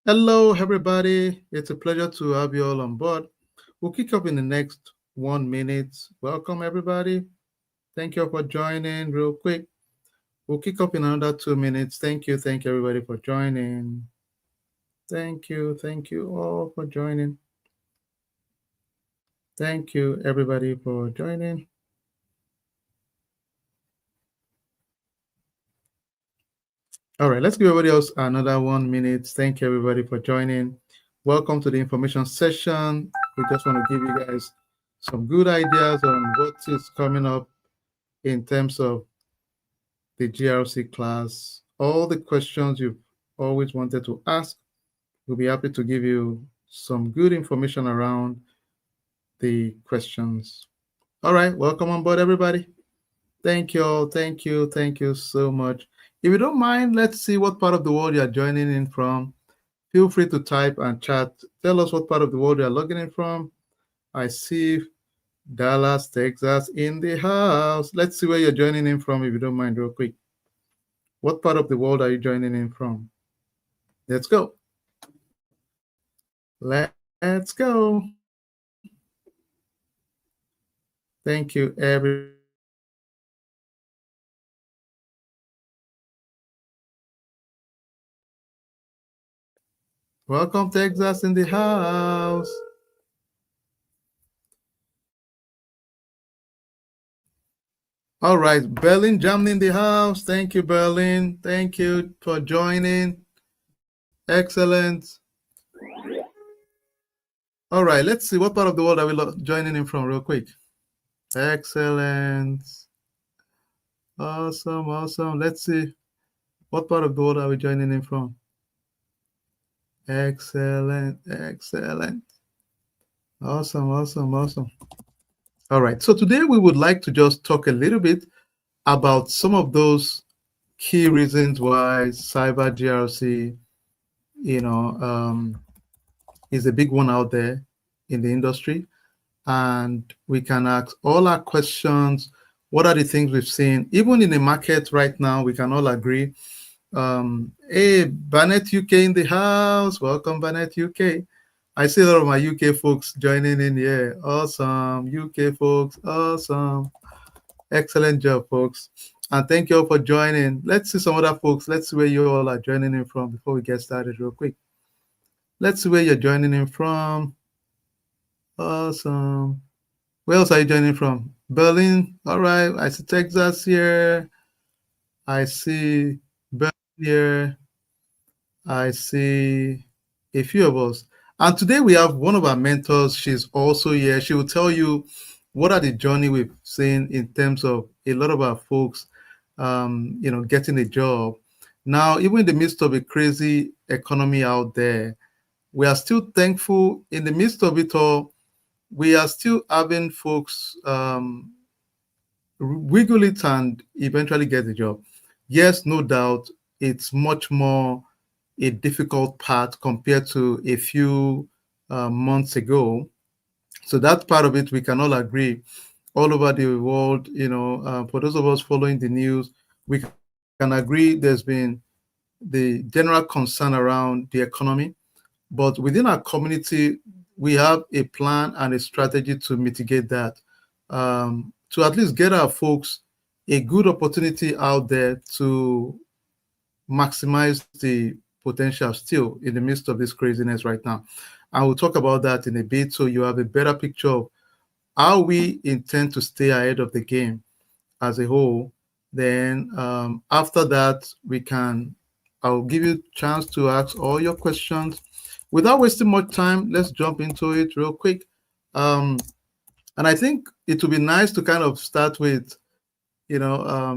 Hello, everybody. It's a pleasure to have you all on board. We'll kick off in the next 1 minute. Welcome, everybody. Thank you for joining real quick. We'll kick off in another 2 minutes. Thank you. Thank you, everybody, for joining. Thank you. Thank you all for joining. Thank you, everybody, for joining. All right, let's give everybody else another 1 minute. Thank you, everybody, for joining. Welcome to the information session. We just want to give you guys some good ideas on what is coming up in terms of the GRC class. All the questions you've always wanted to ask, we'll be happy to give you some good information around the questions. All right, welcome on board, everybody. Thank you all. Thank you. Thank you so much. If you don't mind, let's see what part of the world you're joining in from. Feel free to type and chat. Tell us what part of the world you're logging in from. I see Dallas, Texas in the house. Let's see where you're joining in from, if you don't mind, real quick. What part of the world are you joining in from? Let's go. Let's go. Thank you, everybody, for joining. Welcome, Texas in the house. All right, Berlin, Germany in the house. Thank you, Berlin. Thank you for joining. Excellent. All right, let's see what part of the world are we joining in from real quick. Excellent. Awesome, awesome. Let's see what part of the world are we joining in from. Excellent, excellent. Awesome, awesome, awesome. All right, so today we would like to just talk a little bit about some of those key reasons why cyber GRC, is a big one out there in the industry. And we can ask all our questions. What are the things we've seen? Even in the market right now, we can all agree. Hey, Barnett UK in the house. Welcome, Barnett UK. I see a lot of my UK folks joining in here. Awesome. UK folks. Awesome. Excellent job, folks. And thank you all for joining. Let's see some other folks. Let's see where you all are joining in from before we get started real quick. Let's see where you're joining in from. Awesome. Where else are you joining from? Berlin. All right. I see Texas here. I see Berlin here. I see a few of us. And today we have one of our mentors. She's also here. She will tell you what are the journey we've seen in terms of a lot of our folks, getting a job. Now, even in the midst of a crazy economy out there, we are still thankful. In the midst of it all, we are still having folks wiggle it and eventually get a job. Yes, no doubt, it's much more a difficult part compared to a few months ago. So that part of it, we can all agree. All over the world, for those of us following the news, we can agree there's been the general concern around the economy. But within our community, we have a plan and a strategy to mitigate that, to at least get our folks a good opportunity out there to maximize the potential still in the midst of this craziness right now. And we'll talk about that in a bit so you have a better picture of how we intend to stay ahead of the game as a whole. Then after that, I'll give you a chance to ask all your questions. Without wasting much time, let's jump into it real quick. And I think it would be nice to kind of start with, a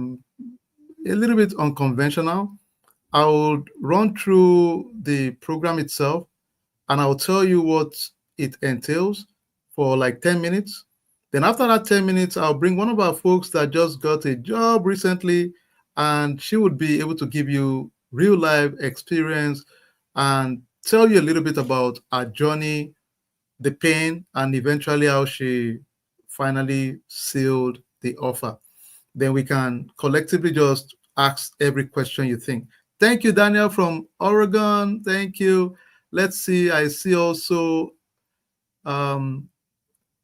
little bit unconventional. I will run through the program itself and I'll tell you what it entails for like 10 minutes. Then after that 10 minutes, I'll bring one of our folks that just got a job recently, and she would be able to give you real life experience and tell you a little bit about her journey, the pain, and eventually how she finally sealed the offer. Then we can collectively just ask every question you think. Thank you, Daniel from Oregon. Thank you. Let's see. I see also um,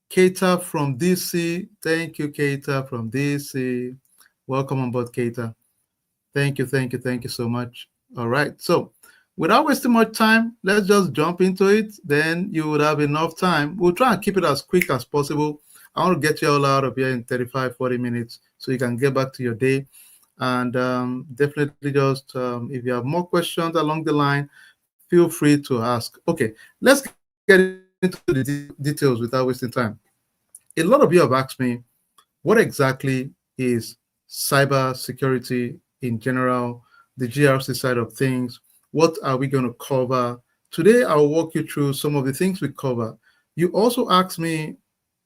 Keita from DC. Thank you, Keita from DC. Welcome on board, Keita. Thank you so much. All right. So, without wasting much time, let's just jump into it. Then you would have enough time. We'll try and keep it as quick as possible. I want to get you all out of here in 35, 40 minutes so you can get back to your day. And definitely just, if you have more questions along the line, feel free to ask. Okay, let's get into the details without wasting time. A lot of you have asked me, what exactly is cyber security in general, the GRC side of things? What are we going to cover? Today, I'll walk you through some of the things we cover. You also asked me,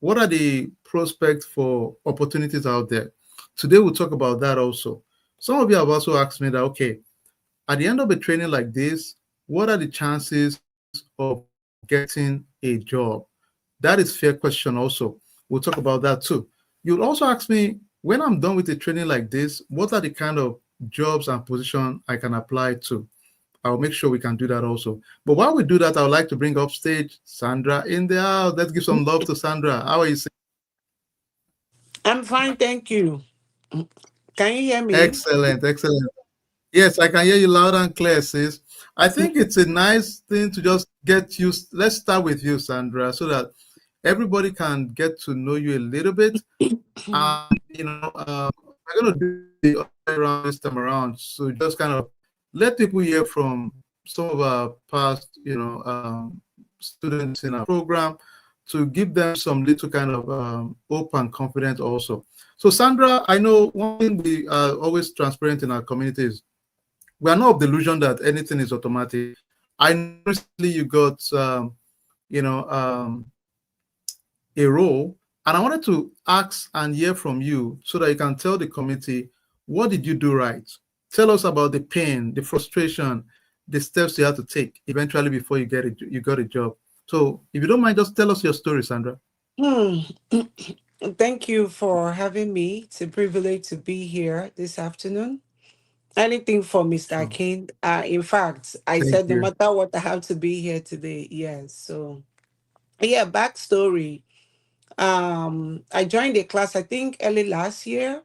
what are the prospects for opportunities out there? Today, we'll talk about that also. Some of you have also asked me that, okay, at the end of a training like this, what are the chances of getting a job? That is fair question also. We'll talk about that too. You'll also ask me, when I'm done with a training like this, what are the kind of jobs and position I can apply to? I'll make sure we can do that also. But while we do that, I would like to bring up stage Sandra in the house. Let's give some love to Sandra. How are you? I'm fine, thank you. Can you hear me? Excellent, excellent. Yes, I can hear you loud and clear, sis. I think it's a nice thing to just get used. Let's start with you, Sandra, so that everybody can get to know you a little bit. And, we're going to do it the other way around this time around. So just kind of let people hear from some of our past, students in our program to give them some little kind of hope and confidence also. So, Sandra, I know one thing we are always transparent in our communities. We are not of the illusion that anything is automatic. I know recently you got, you know, um, a role, and I wanted to ask and hear from you so that you can tell the committee, what did you do right? Tell us about the pain, the frustration, the steps you had to take eventually before you got a job. So if you don't mind, just tell us your story, Sandra. Hmm. Thank you for having me. It's a privilege to be here this afternoon. Anything for Mr. Sure. King. In fact, I Thank said no you. matter what, I have to be here today. Yes. So yeah, backstory. I joined a class, I think early last year,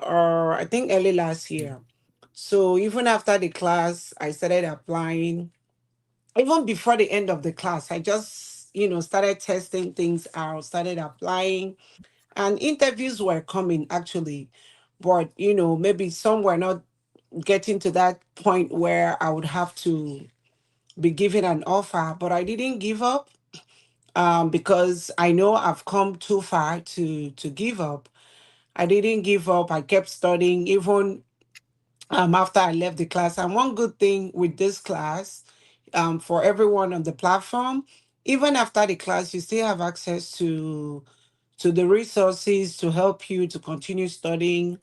or I think early last year. So even after the class, I started applying. Even before the end of the class, I just, started testing things out, started applying, and interviews were coming actually. But, maybe some were not getting to that point where I would have to be given an offer. But I didn't give up because I know I've come too far to give up. I didn't give up. I kept studying even after I left the class. And one good thing with this class, for everyone on the platform, even after the class, you still have access to the resources to help you to continue studying,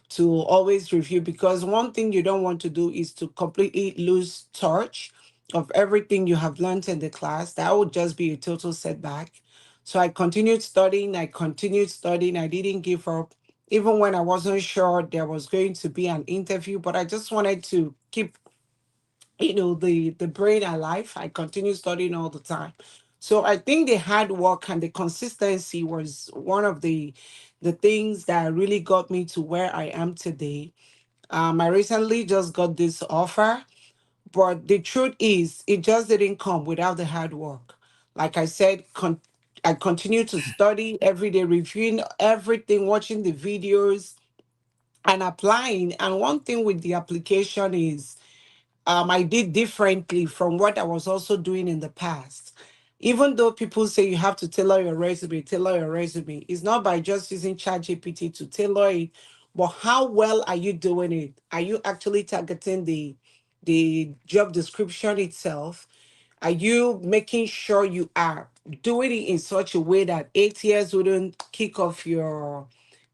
to always review. Because one thing you don't want to do is to completely lose touch of everything you have learned in the class. That would just be a total setback. So I continued studying, I didn't give up even when I wasn't sure there was going to be an interview, but I just wanted to keep, the brain alive. I continued studying all the time. So I think the hard work and the consistency was one of the things that really got me to where I am today. I recently just got this offer, but the truth is, it just didn't come without the hard work. Like I said, I continue to study every day, reviewing everything, watching the videos, and applying. And one thing with the application is I did differently from what I was also doing in the past. Even though people say you have to tailor your resume, it's not by just using ChatGPT to tailor it, but how well are you doing it? Are you actually targeting the job description itself? Are you making sure you are doing it in such a way that 8 years wouldn't kick your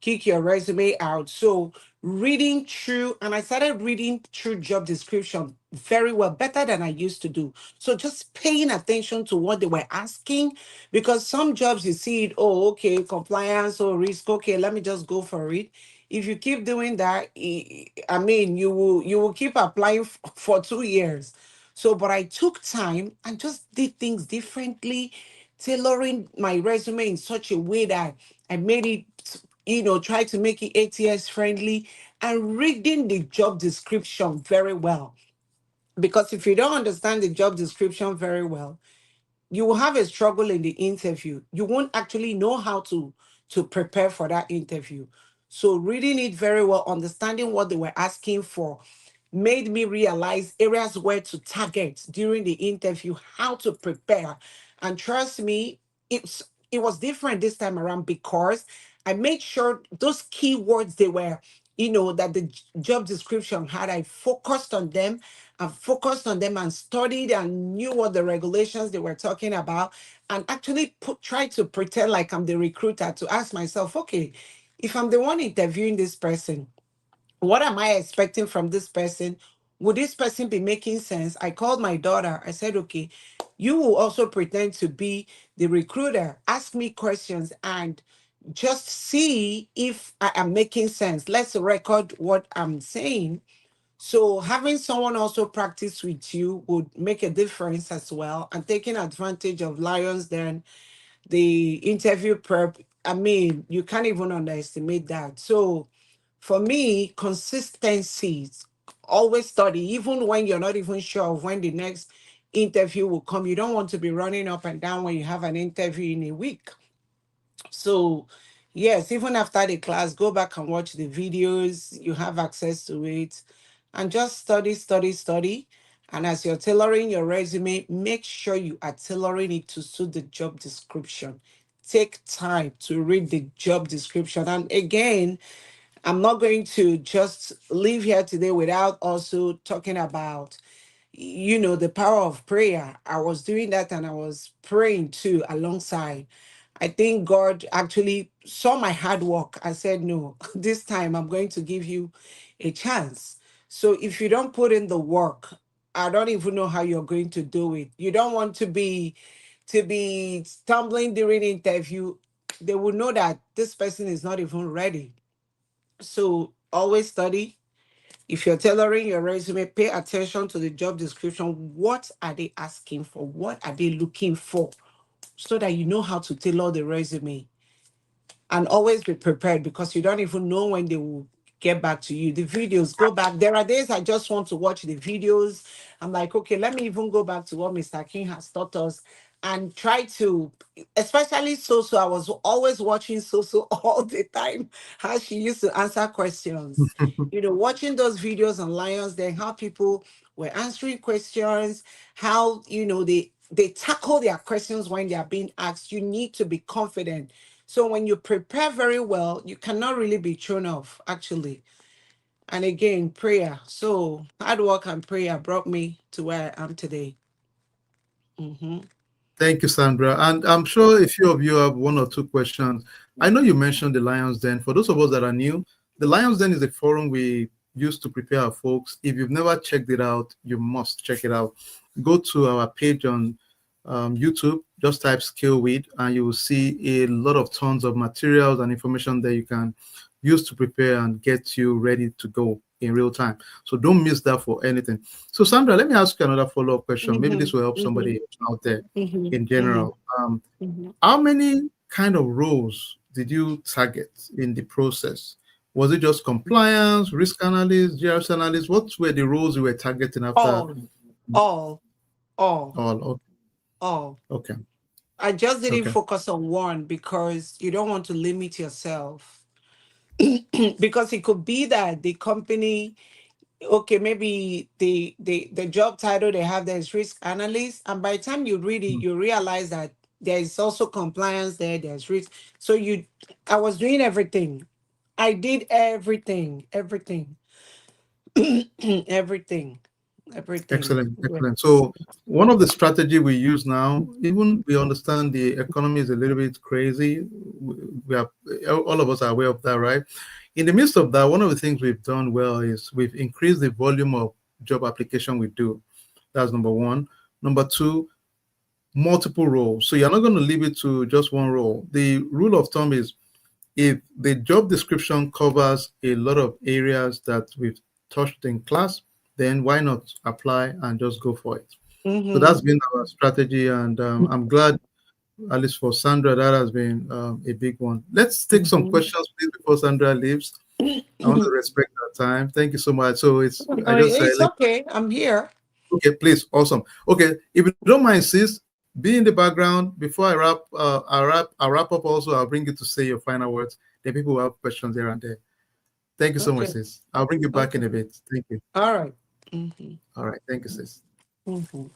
resume out? So reading through, and I started reading through job description very well, better than I used to do. So just paying attention to what they were asking, because some jobs you see it, oh, okay, compliance or risk, okay, let me just go for it. If you keep doing that, I mean, you will keep applying for 2 years. So, but I took time and just did things differently, tailoring my resume in such a way that I made it, try to make it ATS friendly and reading the job description very well. Because if you don't understand the job description very well, you will have a struggle in the interview. You won't actually know how to prepare for that interview. So reading it very well, understanding what they were asking for, made me realize areas where to target during the interview, how to prepare. And trust me, it's it was different this time around because I made sure those keywords they were, that the job description had, I focused on them and focused on them and studied and knew what the regulations they were talking about, and actually tried to pretend like I'm the recruiter to ask myself, okay, if I'm the one interviewing this person, what am I expecting from this person? Would this person be making sense? I called my daughter. I said, okay, you will also pretend to be the recruiter. Ask me questions and just see if I am making sense. Let's record what I'm saying. So having someone also practice with you would make a difference as well. And taking advantage of Lions then the interview prep, I mean, you can't even underestimate that. So for me, consistency, always study, even when you're not even sure of when the next interview will come. You don't want to be running up and down when you have an interview in a week. So, yes, even after the class, go back and watch the videos. You have access to it and just study, study, study. And as you're tailoring your resume, make sure you are tailoring it to suit the job description. Take time to read the job description. And again, I'm not going to just leave here today without also talking about the power of prayer. I was doing that and I was praying too alongside. I think God actually saw my hard work and said, no, this time I'm going to give you a chance. So if you don't put in the work, I don't even know how you're going to do it. You don't want to be stumbling during the interview. They will know that this person is not even ready. So always study. If you're tailoring your resume, pay attention to the job description. What are they asking for? What are they looking for? So that you know how to tailor the resume. And always be prepared because you don't even know when they will get back to you. The videos, go back. There are days I just want to watch the videos. I'm like, okay, let me even go back to what Mr. King has taught us and try to, especially Soso. I was always watching Soso all the time, how she used to answer questions. Watching those videos on Lions, then how people were answering questions, how they tackle their questions when they are being asked. You need to be confident, so when you prepare very well, you cannot really be thrown off, actually. And again, prayer. So hard work and prayer brought me to where I am today. Hmm. Thank you, Sandra. And I'm sure a few of you have one or two questions. I know you mentioned the Lions Den. For those of us that are new, the Lions Den is a forum we use to prepare our folks. If you've never checked it out, you must check it out. Go to our page on YouTube, just type Skillweed, and you will see a lot of tons of materials and information that you can use to prepare and get you ready to go in real time. So don't miss that for anything. So Sandra, let me ask you another follow-up question. Maybe Hmm. this will help Hmm. somebody out there Hmm. in Hmm. general. Hmm. How many kind of roles did you target in the process? Was it just compliance, risk analyst, GRC analyst? What were the roles you were targeting after All, all, all, all? all. Okay, I just didn't okay, focus on one because you don't want to limit yourself. Because it could be that the company, okay, maybe the job title they have there is risk analyst, and by the time you read it, you realize that there is also compliance there, there's risk. So I was doing everything. I did everything, everything, everything, everything. excellent, excellent. Yes. So one of the strategy we use now, even we understand the economy is a little bit crazy. We are all of us are aware of that, right? In the midst of that, one of the things we've done well is we've increased the volume of job application we do. That's number one. Number two, multiple roles. So you're not going to leave it to just one role. The rule of thumb is if the job description covers a lot of areas that we've touched in class, then why not apply and just go for it? So that's Mm-hmm. been our strategy, and I'm glad, at least for Sandra, that has been a big one. Let's take some Mm-hmm. questions, please, before Sandra leaves. I want to respect her time. Thank you so much. So I No, just it's okay. I'm here. okay, please, awesome. Okay, if you don't mind, sis, be in the background before I wrap. I'll wrap up. Also, I'll bring you to say your final words. Then people will have questions here and there. Thank you so much, Okay. sis. I'll bring you back Okay. in a bit. Thank you. All right. Mm-hmm. All right, thank you, sis. Mm-hmm.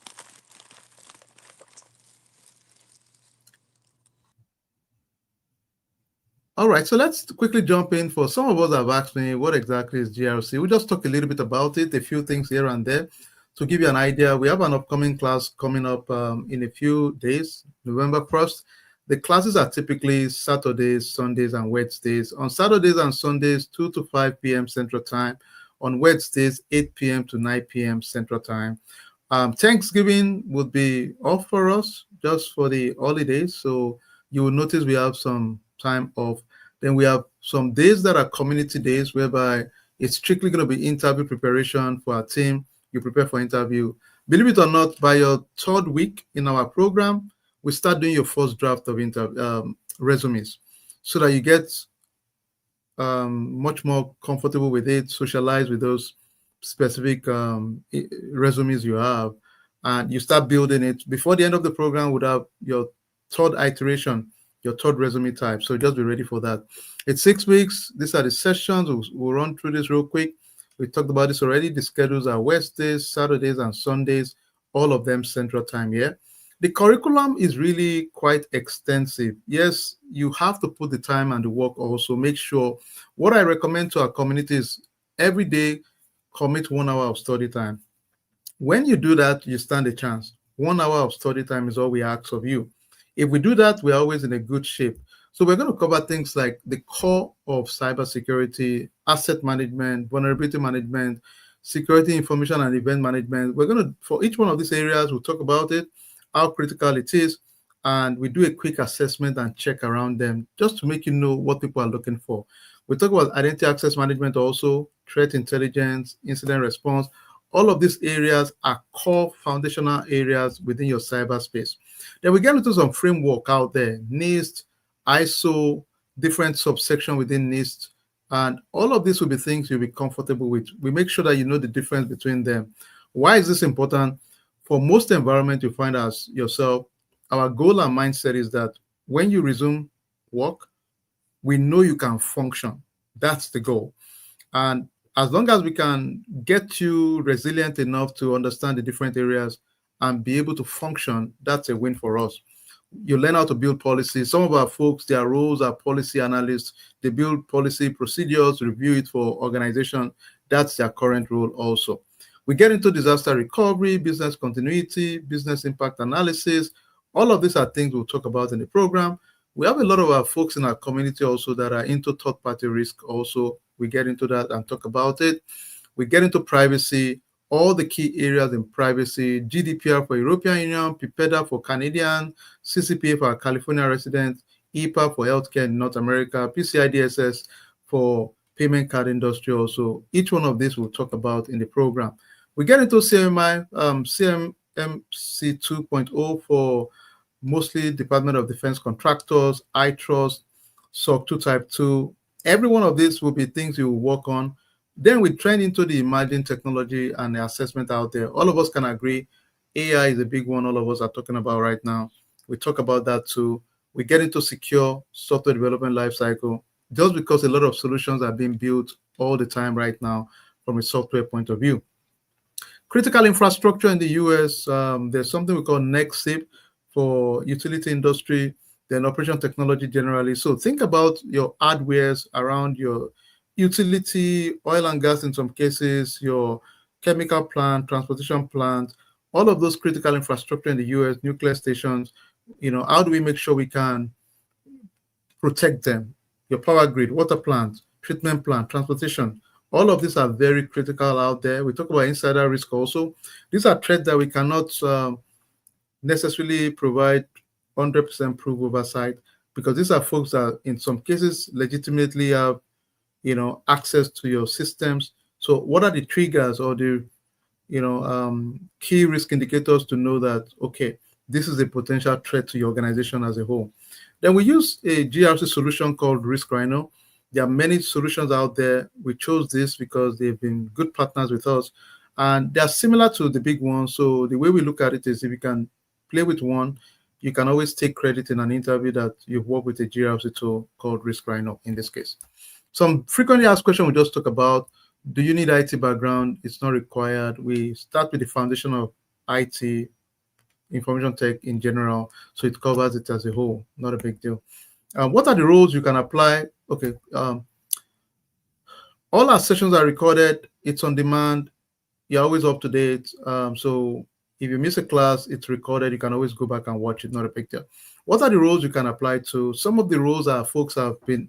All right, so let's quickly jump in. For some of us have asked me what exactly is GRC. We'll just talk a little bit about it, a few things here and there. To give you an idea, we have an upcoming class coming up in a few days, November 1st. The classes are typically Saturdays, Sundays, and Wednesdays. On Saturdays and Sundays, 2 to 5 p.m. Central Time. On Wednesdays, 8 p.m. to 9 p.m. Central Time. Thanksgiving would be off for us just for the holidays. So you will notice we have some time off. Then we have some days that are community days whereby it's strictly going to be interview preparation for our team. You prepare for interview. Believe it or not, by your third week in our program, we start doing your first draft of resumes so that you get much more comfortable with it, socialize with those specific resumes you have, and you start building it. Before the end of the program, would have your third iteration, your third resume type. So just be ready for that. It's 6 weeks. These are the sessions. We'll run through this real quick. We talked about this already. The schedules are Wednesdays, Saturdays, and Sundays, all of them Central Time here. The curriculum is really quite extensive. Yes, you have to put the time and the work also. Make sure what I recommend to our community is every day commit 1 hour of study time. When you do that, you stand a chance. 1 hour of study time is all we ask of you. If we do that, we're always in a good shape. So we're going to cover things like the core of cybersecurity, asset management, vulnerability management, security information and event management. We're going to, for each one of these areas, we'll talk about it, how critical it is, and we do a quick assessment and check around them just to make you know what people are looking for. We talk about identity access management also, threat intelligence, incident response. All of these areas are core foundational areas within your cyberspace. Then we get into some framework out there, NIST, ISO, different subsection within NIST, and all of these will be things you'll be comfortable with. We make sure that you know the difference between them. Why is this important? For most environment you find as yourself, our goal and mindset is that when you resume work, we know you can function. That's the goal. And as long as we can get you resilient enough to understand the different areas and be able to function, that's a win for us. You learn how to build policies. Some of our folks, their roles are policy analysts. They build policy procedures, review it for organization. That's their current role also. We get into disaster recovery, business continuity, business impact analysis. All of these are things we'll talk about in the program. We have a lot of our folks in our community also that are into third-party risk also. We get into that and talk about it. We get into privacy, all the key areas in privacy, GDPR for European Union, PIPEDA for Canadian, CCPA for our California residents, EPA for healthcare in North America, PCI DSS for payment card industry also. Each one of these we'll talk about in the program. We get into CMI, CMMC 2.0 for mostly Department of Defense contractors, iTrust, SOC 2 Type 2. Every one of these will be things you will work on. Then we trend into the emerging technology and the assessment out there. All of us can agree AI is a big one all of us are talking about right now. We talk about that too. We get into secure software development lifecycle just because a lot of solutions are being built all the time right now from a software point of view. Critical infrastructure in the US, there's something we call NEXIP for utility industry, then operation technology generally. So think about your hardwares around your utility, oil and gas in some cases, your chemical plant, transportation plant, all of those critical infrastructure in the US, nuclear stations, how do we make sure we can protect them? Your power grid, water plant, treatment plant, transportation, all of these are very critical out there. We talk about insider risk also. These are threats that we cannot necessarily provide 100% proof oversight because these are folks that in some cases legitimately have access to your systems. So what are the triggers or the key risk indicators to know that, okay, this is a potential threat to your organization as a whole. Then we use a GRC solution called Risk Rhino. There are many solutions out there. We chose this because they've been good partners with us, and they are similar to the big ones. So the way we look at it is, if you can play with one, you can always take credit in an interview that you've worked with a GRC tool called Risk Rhino in this case. Some frequently asked questions we just talk about. Do you need IT background? It's not required. We start with the foundation of IT, information tech in general, so it covers it as a whole. Not a big deal. What are the roles you can apply? Okay, all our sessions are recorded. It's on demand. You're always up to date. So if you miss a class, it's recorded. You can always go back and watch it. Not a big deal. What are the roles you can apply to? Some of the roles our folks have been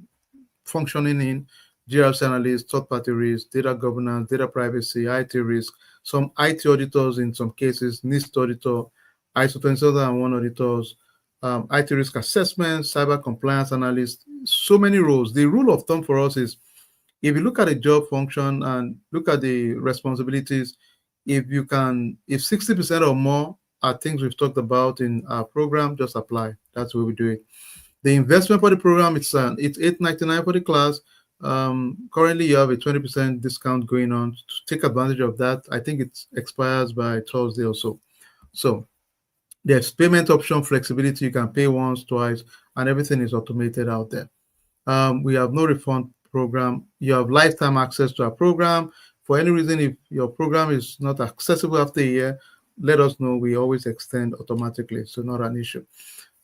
functioning in: GRC analyst, third-party risk, data governance, data privacy, IT risk, some IT auditors in some cases, NIST auditor, ISO 27001 auditors, IT risk assessment, cyber compliance analyst, so many roles. The rule of thumb for us is, if you look at a job function and look at the responsibilities, if 60% or more are things we've talked about in our program, just apply. That's where we do it. The investment for the program, it's $8.99 for the class. Currently, you have a 20% discount going on. To take advantage of that, I think it expires by Thursday or so. So there's payment option flexibility. You can pay once, twice, and everything is automated out there. We have no refund program. You have lifetime access to our program. For any reason, if your program is not accessible after a year, let us know. We always extend automatically, so not an issue.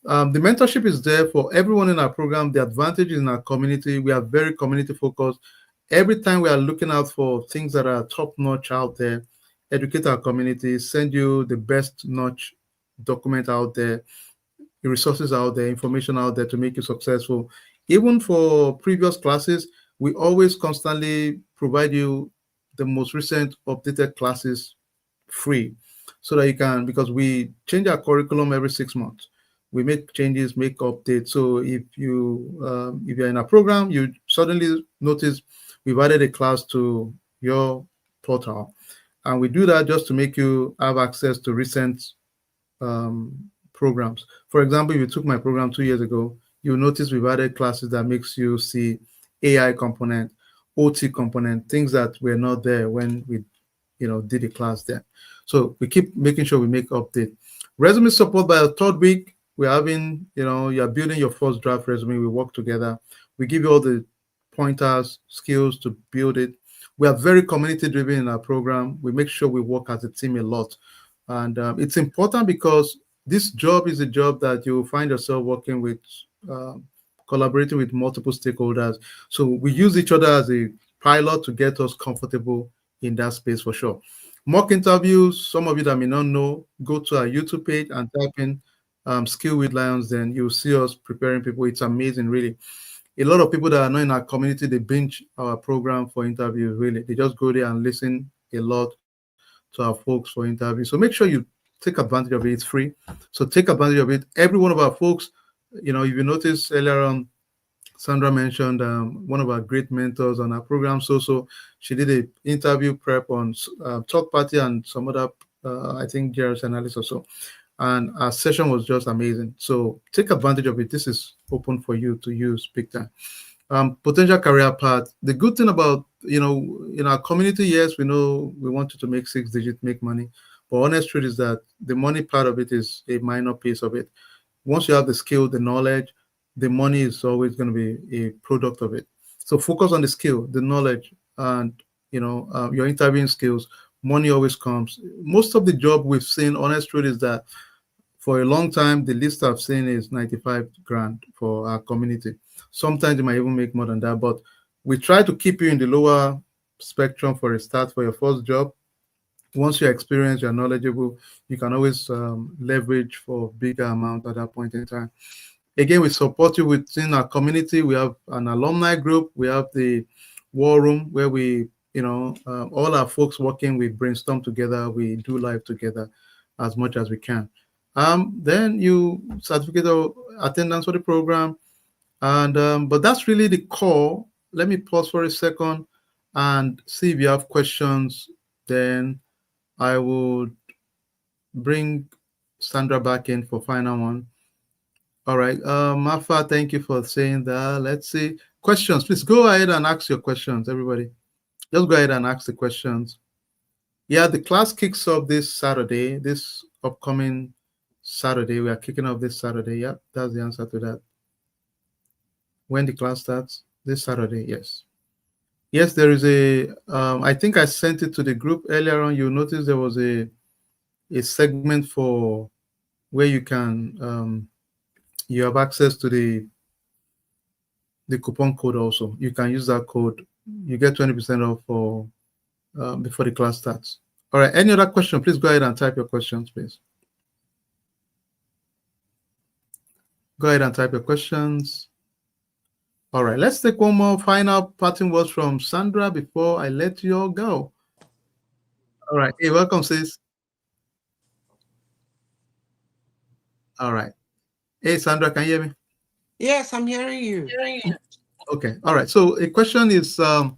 The mentorship is there for everyone in our program. The advantage in our community, we are very community focused. Every time we are looking out for things that are top notch out there, educate our community, send you the best notch document out there, the resources out there, information out there to make you successful. Even for previous classes, we always constantly provide you the most recent updated classes free, so that you can, because we change our curriculum every 6 months. We make changes, make updates. So if you're in a program, you suddenly notice we've added a class to your portal, and we do that just to make you have access to recent programs. For example, if you took my program 2 years ago, you'll notice we've added classes that makes you see AI component, OT component, things that were not there when we did the class there. So we keep making sure we make update. Resume support by the third week. We're having, you're building your first draft resume. We work together. We give you all the pointers, skills to build it. We are very community driven in our program. We make sure we work as a team a lot. And it's important because this job is a job that you find yourself working with, collaborating with multiple stakeholders. So we use each other as a pilot to get us comfortable in that space for sure. Mock interviews, some of you that may not know, go to our YouTube page and type in Skillweed Lions, then you'll see us preparing people. It's amazing, really. A lot of people that are not in our community, they binge our program for interviews, really. They just go there and listen a lot to our folks for interviews. So make sure you take advantage of it. It's free. So take advantage of it. Every one of our folks, if you notice earlier on, Sandra mentioned one of our great mentors on our program. So she did an interview prep on third party and some other, I think, GRC analysis or so. And our session was just amazing. So take advantage of it. This is open for you to use big time. Potential career path. The good thing about, in our community, yes, we know we want you to make 6 digits, make money. But honest truth is that the money part of it is a minor piece of it. Once you have the skill, the knowledge, the money is always going to be a product of it. So focus on the skill, the knowledge, and your interviewing skills. Money always comes. Most of the job we've seen, honest truth is that for a long time, the least I've seen is 95 grand for our community. Sometimes you might even make more than that, but we try to keep you in the lower spectrum for a start for your first job. Once you're experienced, you're knowledgeable, you can always leverage for bigger amount at that point in time. Again, we support you within our community. We have an alumni group. We have the war room where we, all our folks working, we brainstorm together. We do live together as much as we can. Then you certificate of attendance for the program. And but that's really the core. Let me pause for a second and see if you have questions. Then I would bring Sandra back in for final one. All right. Mafa, thank you for saying that. Let's see. Questions, please go ahead and ask your questions, everybody. Just go ahead and ask the questions. Yeah, the class kicks off this Saturday, this upcoming Saturday. We are kicking off this Saturday. Yep, that's the answer to that. When the class starts? This Saturday, yes. Yes, there is I think I sent it to the group earlier on. You'll notice there was a segment for where you can, you have access to the coupon code also. You can use that code. You get 20% off for before the class starts. All right. Any other question? Please go ahead and type your questions, please. Go ahead and type your questions. All right. Let's take one more final parting words from Sandra before I let you all go. All right. Hey, welcome, sis. All right. Hey, Sandra, can you hear me? Yes, I'm hearing you. Okay. All right. So a question is, so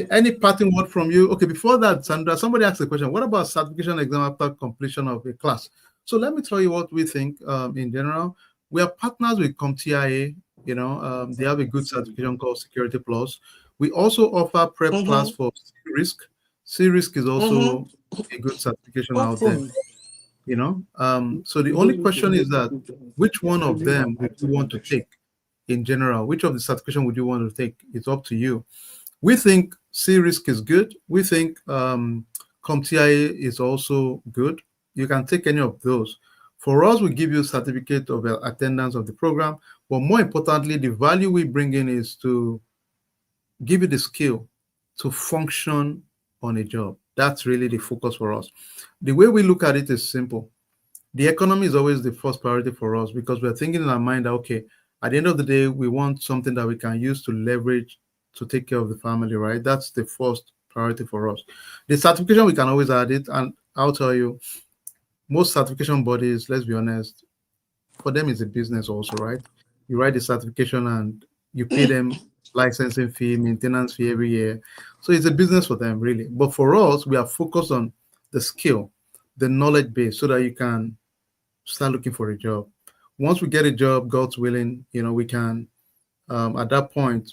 any parting word from you? Okay. Before that, Sandra, somebody asked a question. What about certification exam after completion of a class? So let me tell you what we think in general. We are partners with CompTIA. They have a good certification called Security Plus. We also offer prep class Mm-hmm. for C-Risk. C-Risk is Mm-hmm. also a good certification out there. Open. So the only question is that which one of them would you want to take in general? Which of the certification would you want to take? It's up to you. We think C-Risk is good. We think CompTIA is also good. You can take any of those. For us, we give you a certificate of attendance of the program, but more importantly, the value we bring in is to give you the skill to function on a job. That's really the focus for us. The way we look at it is simple. The economy is always the first priority for us because we're thinking in our mind that, okay, at the end of the day, we want something that we can use to leverage to take care of the family, right? That's the first priority for us. The certification, we can always add it. And I'll tell you, most certification bodies, let's be honest, for them it's a business also, right? You write the certification and you pay them licensing fee, maintenance fee every year. So it's a business for them, really. But for us, we are focused on the skill, the knowledge base, so that you can start looking for a job. Once we get a job, God's willing, we can at that point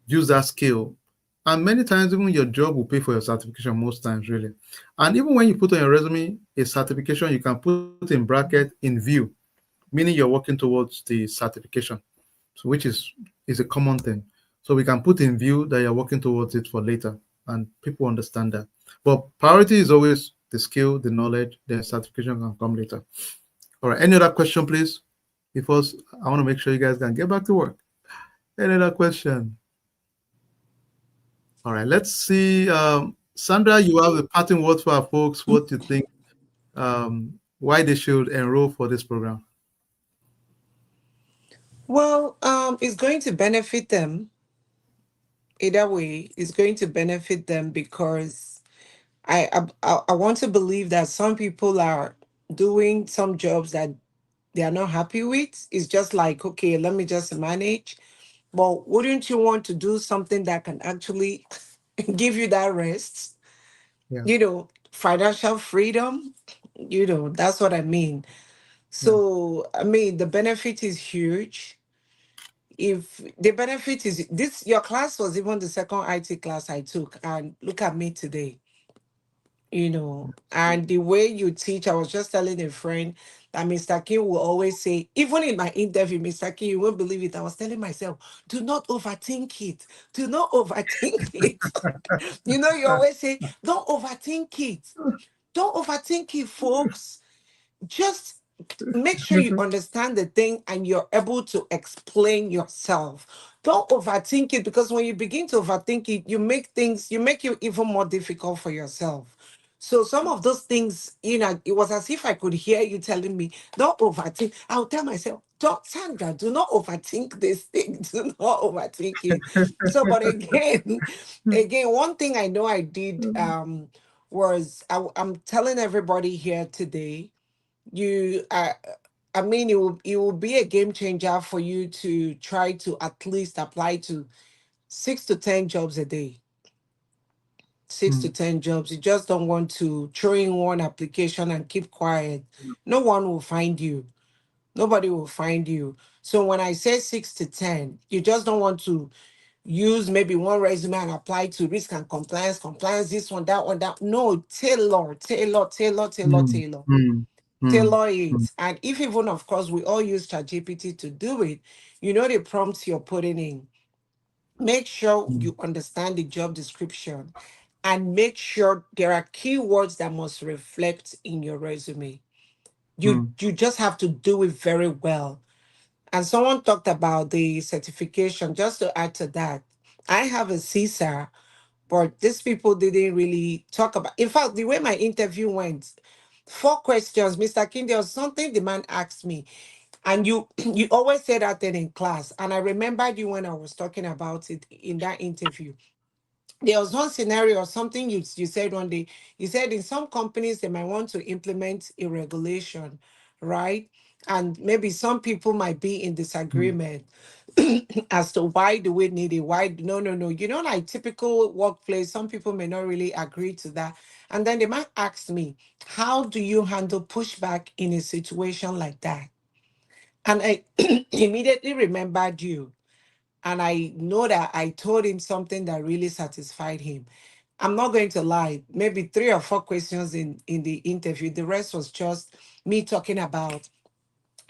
use that skill. And many times, even your job will pay for your certification most times, really. And even when you put on your resume a certification, you can put in bracket in view, meaning you're working towards the certification, so which is a common thing. So we can put in view that you're working towards it for later, and people understand that. But priority is always the skill, the knowledge, then certification can come later. All right. Any other question, please? Because I want to make sure you guys can get back to work. Any other question? All right. Let's see. Sandra, you have a parting word for our folks. What do you think? Why they should enroll for this program? Well, it's going to benefit them either way. It's going to benefit them because I want to believe that some people are doing some jobs that they are not happy with. It's just like, okay, let me just manage. But wouldn't you want to do something that can actually give you that rest? Yeah. Financial freedom. That's what I mean. Yeah. So, I mean, the benefit is huge. If the benefit is this, your class was even the second IT class I took, and look at me today. And the way you teach, I was just telling a friend that Mr. King will always say, even in my interview, Mr. King, you won't believe it. I was telling myself, do not overthink it. Do not overthink it. You always say, don't overthink it. Don't overthink it, folks. Just make sure you understand the thing and you're able to explain yourself. Don't overthink it, because when you begin to overthink it, you make you even more difficult for yourself. So some of those things, it was as if I could hear you telling me, don't overthink. I'll tell myself, don't, Sandra, do not overthink this thing. Do not overthink it. So, but again, again, one thing I know I did was I'm telling everybody here today, you I mean, it will be a game changer for you to try to at least apply to 6 to 10 jobs a day. six to mm, 10 jobs. You just don't want to throw in one application and keep quiet. No one will find you. Nobody will find you. So when I say 6 to 10, you just don't want to use maybe one resume and apply to risk and compliance, this one, that one, that. No, mm, mm, mm, tailor mm, it. And if even, of course, we all use ChatGPT to do it, you know the prompts you're putting in. Make sure mm, you understand the job description and make sure there are keywords that must reflect in your resume. mm, You just have to do it very well. And someone talked about the certification. Just to add to that, I have a CSAR, but these people didn't really talk about. In fact, the way my interview went, 4 questions, Mr. King, there was something the man asked me, and you you always say that thing in class, and I remembered you when I was talking about it in that interview. There was one scenario or something you said one day. You said in some companies they might want to implement a regulation, right? And maybe some people might be in mm, disagreement as to why do we need it? Why no. You know, like typical workplace, some people may not really agree to that. And then they might ask me, how do you handle pushback in a situation like that? And I immediately remembered you. And I know that I told him something that really satisfied him. I'm not going to lie, maybe 3 or 4 questions in the interview. The rest was just me talking about,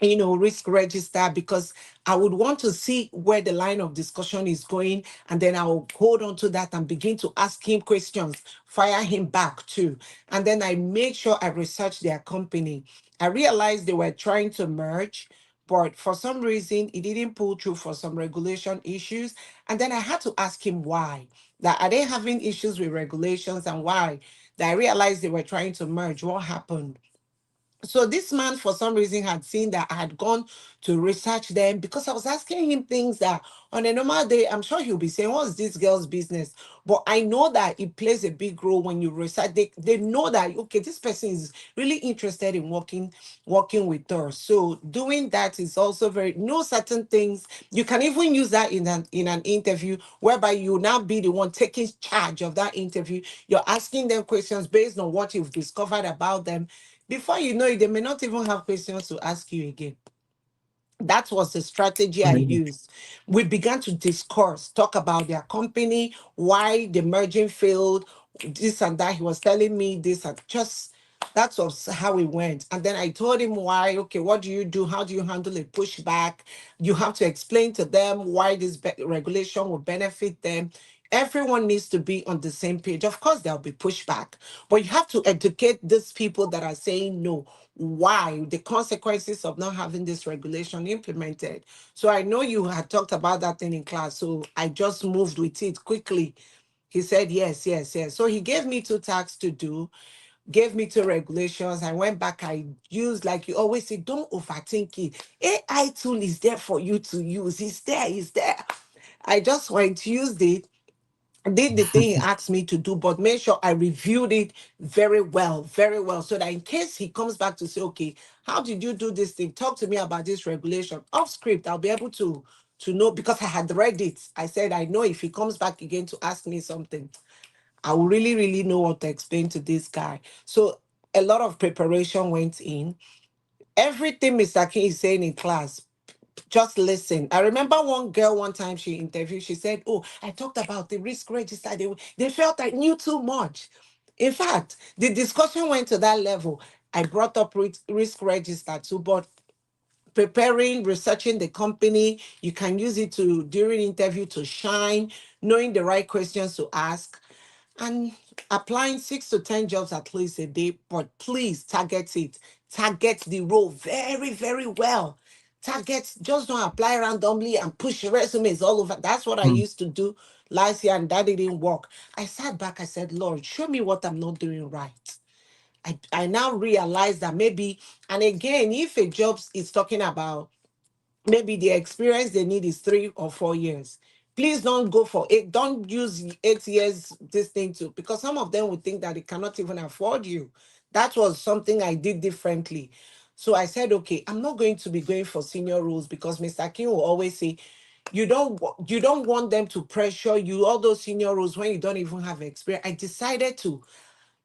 risk register, because I would want to see where the line of discussion is going. And then I will hold on to that and begin to ask him questions, fire him back too. And then I make sure I research their company. I realized they were trying to merge, but for some reason it didn't pull through for some regulation issues. And then I had to ask him why. That are they having issues with regulations, and why? That I realized they were trying to merge. What happened? So this man, for some reason, had seen that I had gone to research them, because I was asking him things that on a normal day, I'm sure he'll be saying, what's this girl's business? But I know that it plays a big role when you research. They know that, okay, this person is really interested in working with her. So doing that is also very, know certain things. You can even use that in an interview, whereby you now be the one taking charge of that interview. You're asking them questions based on what you've discovered about them. Before you know it, they may not even have questions to ask you again. That was the strategy I mm, used. We began to discuss, talk about their company, why the merging failed, this and that. He was telling me this, and just that was how it went. And then I told him why. Okay, what do you do? How do you handle a pushback? You have to explain to them why this regulation will benefit them. Everyone needs to be on the same page. Of course, there'll be pushback, but you have to educate these people that are saying no, why, the consequences of not having this regulation implemented. So I know you had talked about that thing in class, so I just moved with it quickly. He said, yes, yes, yes. So he gave me 2 tasks to do, gave me 2 regulations. I went back, I used, like you always say, don't overthink it. AI tool is there for you to use. It's there, it's there. I just went to use it, did the thing he asked me to do, but make sure I reviewed it very well, so that in case he comes back to say, okay, how did you do this thing? Talk to me about this regulation. Off script, I'll be able to know, because I had read it. I said, I know if he comes back again to ask me something, I will really, really know what to explain to this guy. So a lot of preparation went in. Everything Mr. King is saying in class, just listen. I remember one girl one time she interviewed, she said, oh, I talked about the risk register. They felt I knew too much. In fact, the discussion went to that level. I brought up risk register too, but preparing, researching the company, you can use it to during interview to shine, knowing the right questions to ask, and applying 6 to 10 jobs at least a day. But please target it. Target the role very well. Target, just don't apply randomly and push resumes all over. That's what I mm, used to do last year, and that didn't work. I sat back, I said, Lord, show me what I'm not doing right. I now realize that maybe, and again, if a job is talking about maybe the experience they need is 3 or 4 years, please don't go for it. Don't use 8 years this thing too, because some of them would think that they cannot even afford you. That was something I did differently. So I said, okay, I'm not going to be going for senior roles, because Mr. King will always say, You don't want them to pressure you, all those senior roles when you don't even have experience. I decided to,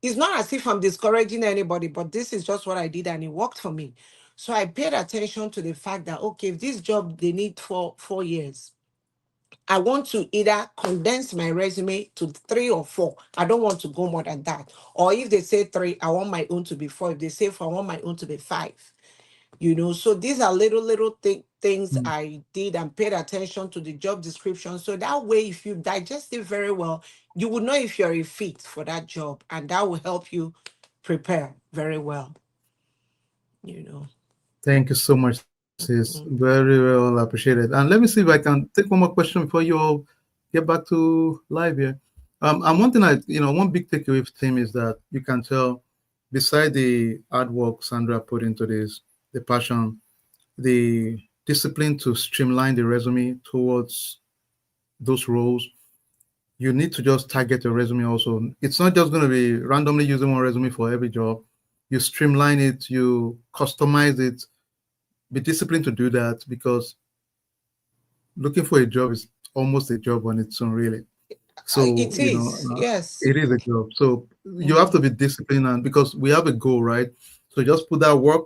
it's not as if I'm discouraging anybody, but this is just what I did and it worked for me. So I paid attention to the fact that, okay, if this job they need for 4 years, I want to either condense my resume to 3 or 4. I don't want to go more than that. Or if they say 3, I want my own to be 4. If they say 4, I want my own to be 5. So these are little things Mm. I did and paid attention to the job description. So that way, if you digest it very well, you would know if you're a fit for that job, and that will help you prepare very well. You know. Thank you so much, sis. Mhm. Very well appreciated. And let me see if I can take one more question before you all get back to live here. And one thing one big takeaway theme is that you can tell, beside the hard work Sandra put into this, the passion, the discipline to streamline the resume towards those roles, you need to just target your resume also. It's not just going to be randomly using one resume for every job. You streamline it, you customize it, be disciplined to do that, because looking for a job is almost a job on its own, really. So, It is, yes. it is a job. So you have to Mhm. be disciplined, and because we have a goal, right? So just put that work,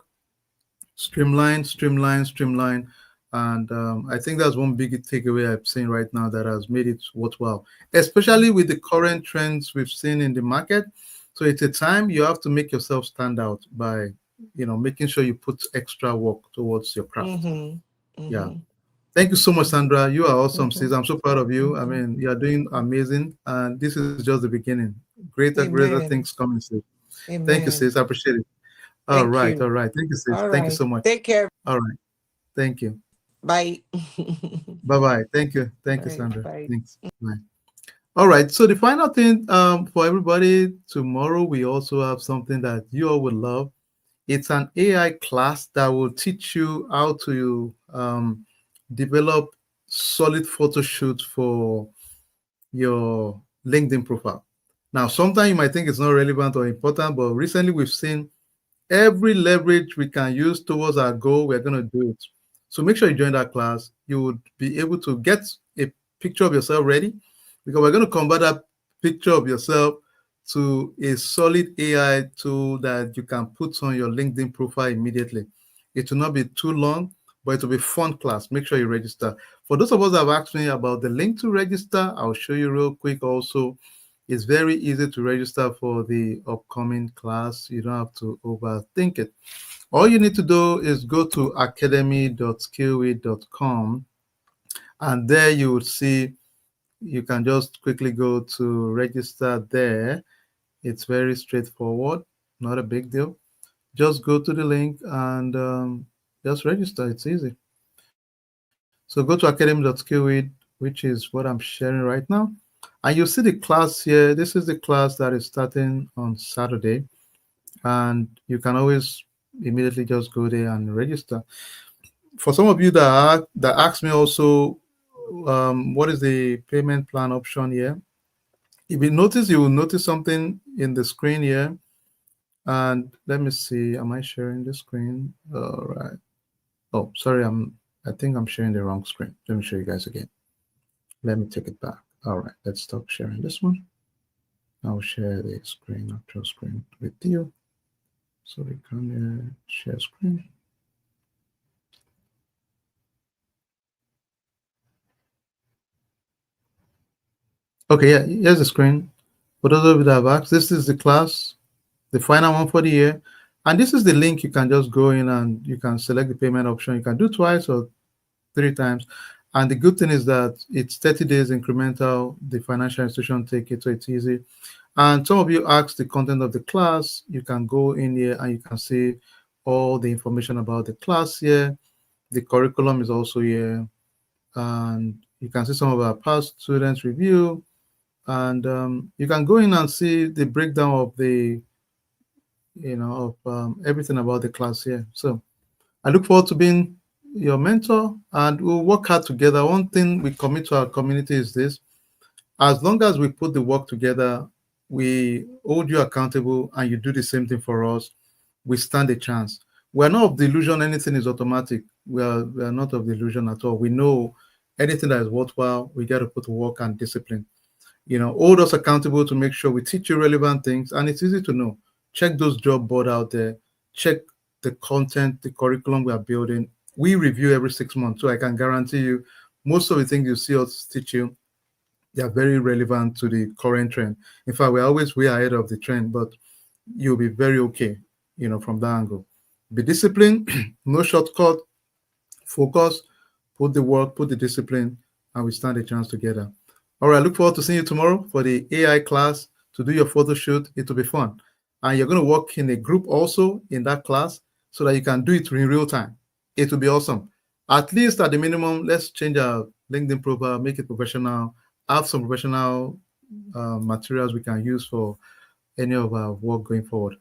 streamline, streamline, streamline. And I think that's one big takeaway I've seen right now that has made it worthwhile, especially with the current trends we've seen in the market. So it's a time you have to make yourself stand out by, making sure you put extra work towards your craft. Mhm. Yeah. Mhm. Thank you so much, Sandra. You are awesome, sis. Mhm. I'm so proud of you. I Mhm. mean, you are doing amazing, and this is just the beginning. Greater things Amen. coming, sis. Thank you, sis. Amen. I appreciate it. All Thank right, all you. right. Thank you, sis. All Thank you right. so much. Take care. All right. Thank you. Bye. Bye bye. Thank you. Thank you, Bye. Sandra. Bye. Thanks. Bye. All right. So the final thing for everybody tomorrow, we also have something that you all would love. It's an AI class that will teach you how to develop solid photo shoots for your LinkedIn profile. Now, sometimes you might think it's not relevant or important, but recently we've seen every leverage we can use towards our goal, we're going to do it. So make sure you join that class. You would be able to get a picture of yourself ready, because we're going to convert that picture of yourself to a solid AI tool that you can put on your LinkedIn profile immediately. It will not be too long, but it will be fun class. Make sure you register. For those of us that have asked me about the link to register, I'll show you real quick also. It's very easy to register for the upcoming class. You don't have to overthink it. All you need to do is go to academy.skillweed.com, and there you will see, you can just quickly go to register there. It's very straightforward, not a big deal. Just go to the link and just register. It's easy. So go to academy.skillweed, which is what I'm sharing right now. And you'll see the class here. This is the class that is starting on Saturday. And you can always immediately just go there and register. For some of you that ask me also, what is the payment plan option here? If you notice, you will notice something in the screen here. And let me see, am I sharing the screen? All right. Oh, sorry, I think I'm sharing the wrong screen. Let me show you guys again. Let me take it back. All right, let's stop sharing this one. I'll share the screen, actual screen with you. So we can share screen. Okay, yeah, here's the screen. For those of you that have asked, this is the class, the final one for the year. And this is the link. You can just go in and you can select the payment option. You can do twice or 3 times. And the good thing is that it's 30 days incremental. The financial institution take it, so it's easy. And some of you asked the content of the class. You can go in here and you can see all the information about the class here. The curriculum is also here. And you can see some of our past students review. And you can go in and see the breakdown of everything about the class here. So I look forward to being your mentor, and we'll work hard together. One thing we commit to our community is this: as long as we put the work together, we hold you accountable, and you do the same thing for us, we stand a chance. We're not of the illusion anything is automatic. We are not of the illusion at all. We know Anything that is worthwhile, we got to put work and discipline. Hold us accountable to make sure we teach you relevant things, and it's easy to know. Check those job board out there. Check the content, the curriculum we are building. We review every 6 months, so I can guarantee you most of the things you see us teach you, they are very relevant to the current trend. In fact, we're always way ahead of the trend, but you'll be very okay, from that angle. Be disciplined, no shortcut, focus, put the work, put the discipline, and we stand a chance together. All right, look forward to seeing you tomorrow for the AI class to do your photo shoot. It will be fun. And you're going to work in a group also in that class so that you can do it in real time. It will be awesome. At least at the minimum, let's change our LinkedIn profile, make it professional, have some professional materials we can use for any of our work going forward.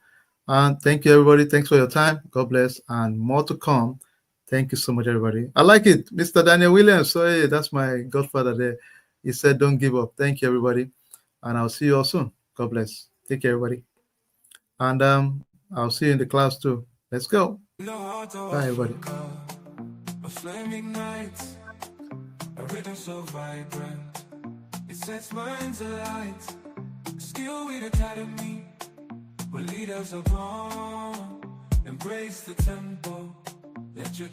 And thank you, everybody. Thanks for your time. God bless. And more to come. Thank you so much, everybody. I like it. Mr. Daniel Williams. So, hey, that's my godfather there. He said, don't give up. Thank you, everybody. And I'll see you all soon. God bless. Take care, everybody. And I'll see you in the class too. Let's go. Bye, everybody. A flame ignites, a rhythm so vibrant. It sets minds alight. Skillweed Academy, where leaders are born. Embrace the tempo. Let your